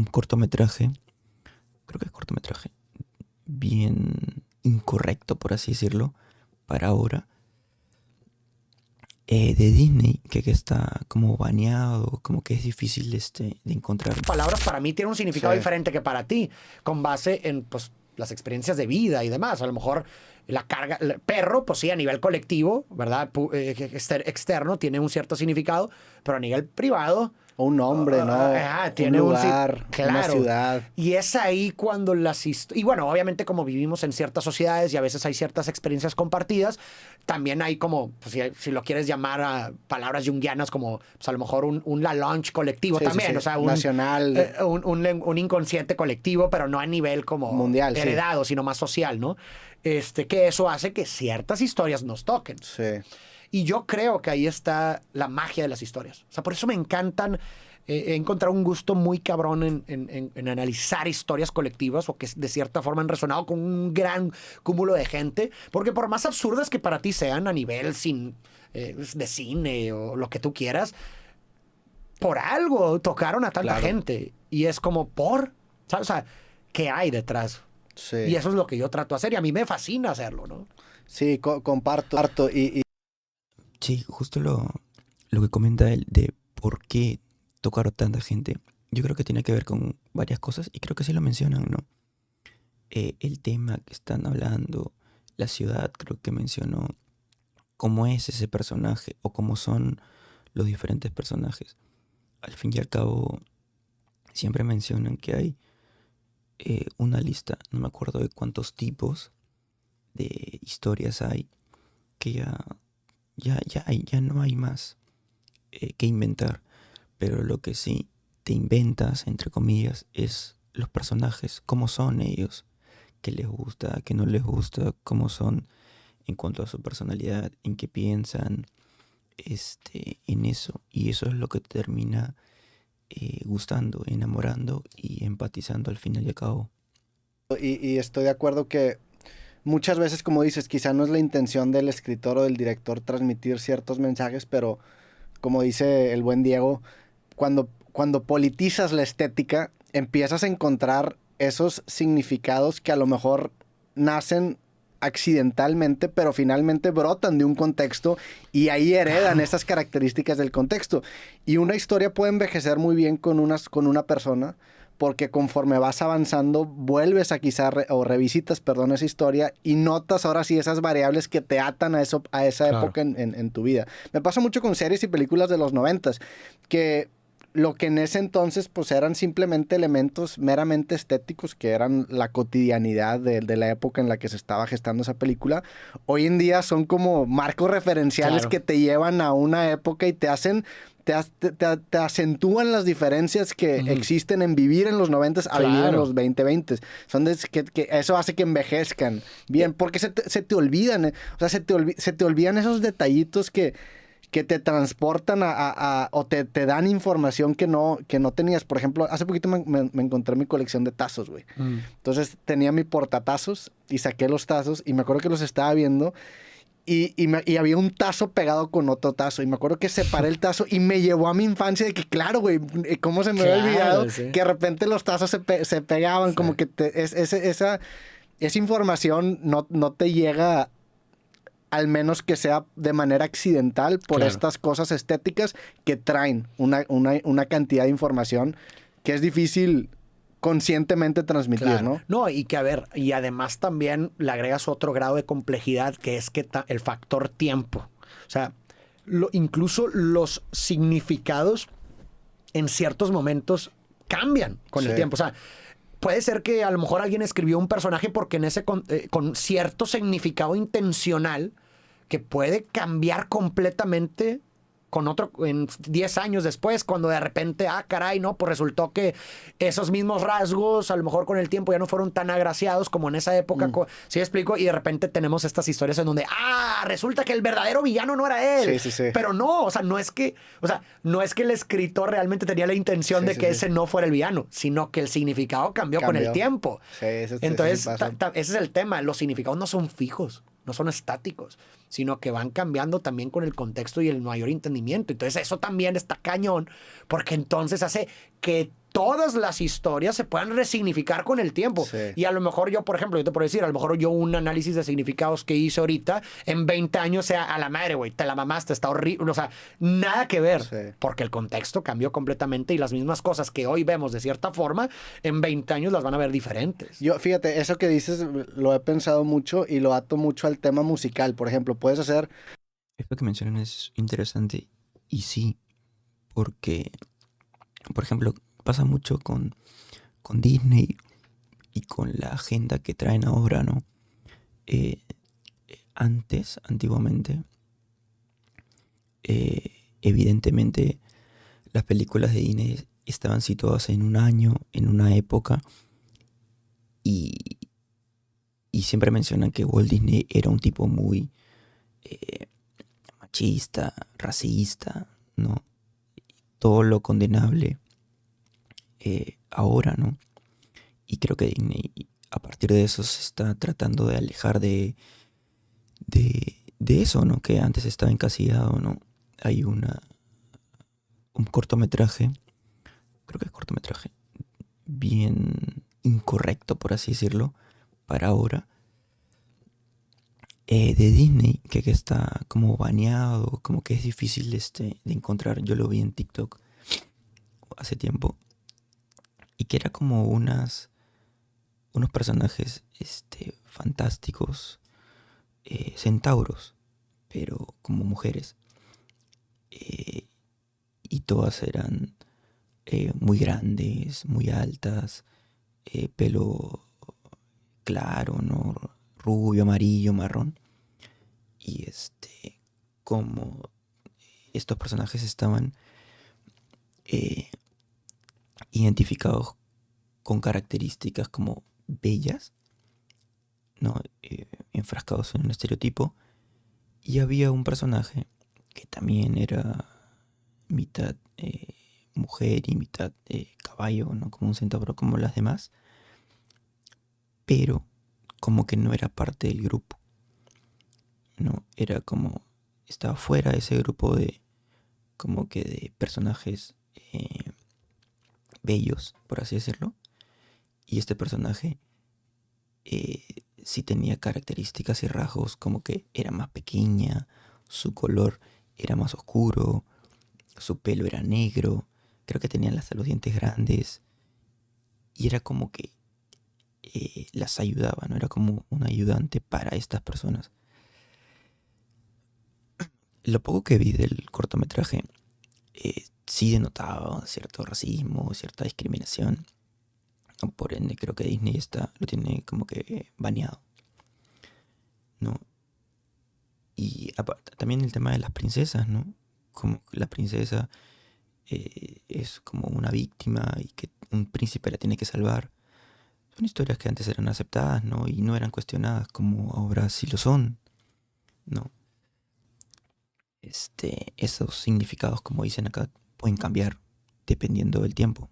cortometraje, creo que es cortometraje, bien incorrecto, por así decirlo, para ahora, de Disney, que está como baneado, como que es difícil de encontrar. Palabras para mí tienen un significado diferente que para ti, con base en pues, las experiencias de vida y demás. A lo mejor la carga, el perro, pues sí, a nivel colectivo, ¿verdad? Externo tiene un cierto significado, pero a nivel privado... O un nombre, ¿no? Tiene un lugar, claro. una ciudad. Y es ahí cuando y bueno, obviamente como vivimos en ciertas sociedades y a veces hay ciertas experiencias compartidas, también hay como, pues, si lo quieres llamar a palabras junguianas, como pues, a lo mejor un la lunch colectivo también. O sea, nacional. Un inconsciente colectivo, pero no a nivel como mundial, heredado, sino más social, ¿no? Que eso hace que ciertas historias nos toquen. Sí. Y yo creo que ahí está la magia de las historias. O sea, por eso me encantan. He encontrado un gusto muy cabrón en analizar historias colectivas o que de cierta forma han resonado con un gran cúmulo de gente. Porque por más absurdas que para ti sean a nivel de cine o lo que tú quieras, por algo tocaron a tanta gente. Y es como ¿sabes? O sea, ¿qué hay detrás? Sí. Y eso es lo que yo trato de hacer y a mí me fascina hacerlo, ¿no? Sí, comparto. Sí, justo lo que comenta él de por qué tocaron tanta gente, yo creo que tiene que ver con varias cosas y creo que sí lo mencionan, ¿no? El tema que están hablando, la ciudad, creo que mencionó cómo es ese personaje o cómo son los diferentes personajes. Al fin y al cabo, siempre mencionan que hay una lista, no me acuerdo de cuántos tipos de historias hay, que ya no hay más que inventar. Pero lo que sí te inventas, entre comillas, es los personajes, cómo son ellos, qué les gusta, qué no les gusta, cómo son en cuanto a su personalidad, en qué piensan, en eso. Y eso es lo que te termina gustando, enamorando y empatizando al final y al cabo. Y estoy de acuerdo que muchas veces, como dices, quizá no es la intención del escritor o del director transmitir ciertos mensajes, pero como dice el buen Diego, cuando politizas la estética, empiezas a encontrar esos significados que a lo mejor nacen accidentalmente, pero finalmente brotan de un contexto y ahí heredan esas características del contexto. Y una historia puede envejecer muy bien con una persona, porque conforme vas avanzando, vuelves a quizá o revisitas, perdón, esa historia y notas ahora sí esas variables que te atan a esa época en tu vida. Me pasa mucho con series y películas de los 90s, que lo que en ese entonces pues eran simplemente elementos meramente estéticos, que eran la cotidianidad de la época en la que se estaba gestando esa película, hoy en día son como marcos referenciales que te llevan a una época y te hacen... Te acentúan las diferencias que existen en vivir en los 90s a vivir en los 2020s. Que eso hace que envejezcan bien, porque se te olvidan, o sea, se te olvidan esos detallitos que te transportan o te dan información que no tenías. Por ejemplo, hace poquito me encontré mi colección de tazos, güey. Entonces tenía mi portatazos y saqué los tazos y me acuerdo que los estaba viendo. Y había un tazo pegado con otro tazo. Y me acuerdo que separé el tazo y me llevó a mi infancia de que, claro, güey, cómo se me había olvidado que de repente los tazos se pegaban. Como que esa información no te llega, al menos que sea de manera accidental, por estas cosas estéticas que traen una cantidad de información que es difícil conscientemente transmitir, ¿no? No, y que a ver, y además también le agregas otro grado de complejidad, que es que el factor tiempo. O sea, incluso los significados en ciertos momentos cambian con el tiempo. O sea, puede ser que a lo mejor alguien escribió un personaje porque en ese con cierto significado intencional que puede cambiar completamente con otro en 10 años después, cuando de repente, caray, no, pues resultó que esos mismos rasgos, a lo mejor con el tiempo ya no fueron tan agraciados como en esa época, ¿sí me explico? Y de repente tenemos estas historias en donde, resulta que el verdadero villano no era él. Sí. Pero no, o sea, no es que el escritor realmente tenía la intención de que ese no fuera el villano, sino que el significado cambió con el tiempo. Entonces, ese es el tema, los significados no son fijos, no son estáticos, sino que van cambiando también con el contexto y el mayor entendimiento. Entonces eso también está cañón, porque entonces hace que todas las historias se puedan resignificar con el tiempo. Sí. Y a lo mejor yo, por ejemplo, yo te puedo decir, a lo mejor yo un análisis de significados que hice ahorita, en 20 años sea a la madre, güey, te la mamaste, está horrible. O sea, nada que ver. Sí. Porque el contexto cambió completamente y las mismas cosas que hoy vemos de cierta forma, en 20 años las van a ver diferentes. Yo, fíjate, eso que dices lo he pensado mucho y lo ato mucho al tema musical. Por ejemplo, puedes hacer... Esto que mencionan es interesante y sí, porque, por ejemplo, pasa mucho con Disney y con la agenda que traen ahora, ¿no? Eh, antiguamente, evidentemente las películas de Disney estaban situadas en un año, en una época, y, y siempre mencionan que Walt Disney era un tipo muy machista, racista, ¿no? Todo lo condenable ahora, ¿no? Y creo que Disney a partir de eso se está tratando de alejar de eso, ¿no? Que antes estaba encasillado, ¿no? Hay un cortometraje, creo que es cortometraje, bien incorrecto, por así decirlo, para ahora, de Disney, que está como baneado, como que es difícil de encontrar. Yo lo vi en TikTok hace tiempo, y que era como unos personajes fantásticos, centauros, pero como mujeres. Y todas eran muy grandes, muy altas, pelo claro, ¿no? Rubio, amarillo, marrón. Y como estos personajes estaban eh, identificados con características como bellas, ¿no? Enfrascados en un estereotipo. Y había un personaje que también era mitad mujer y mitad caballo, ¿no? Como un centauro como las demás, pero como que no era parte del grupo, ¿no? Era como, estaba fuera de ese grupo de, como que de personajes bellos, por así decirlo. Y este personaje sí tenía características y rasgos como que era más pequeña, su color era más oscuro, su pelo era negro, creo que tenían los dientes grandes y era como que las ayudaba, ¿no? Era como un ayudante para estas personas. Lo poco que vi del cortometraje sí denotaba cierto racismo, cierta discriminación. Por ende, creo que Disney lo tiene como que baneado, ¿no? Y también el tema de las princesas, ¿no? Como que la princesa es como una víctima y que un príncipe la tiene que salvar. Son historias que antes eran aceptadas, ¿no? Y no eran cuestionadas como ahora sí lo son, ¿no? Esos significados, como dicen acá, pueden cambiar dependiendo del tiempo.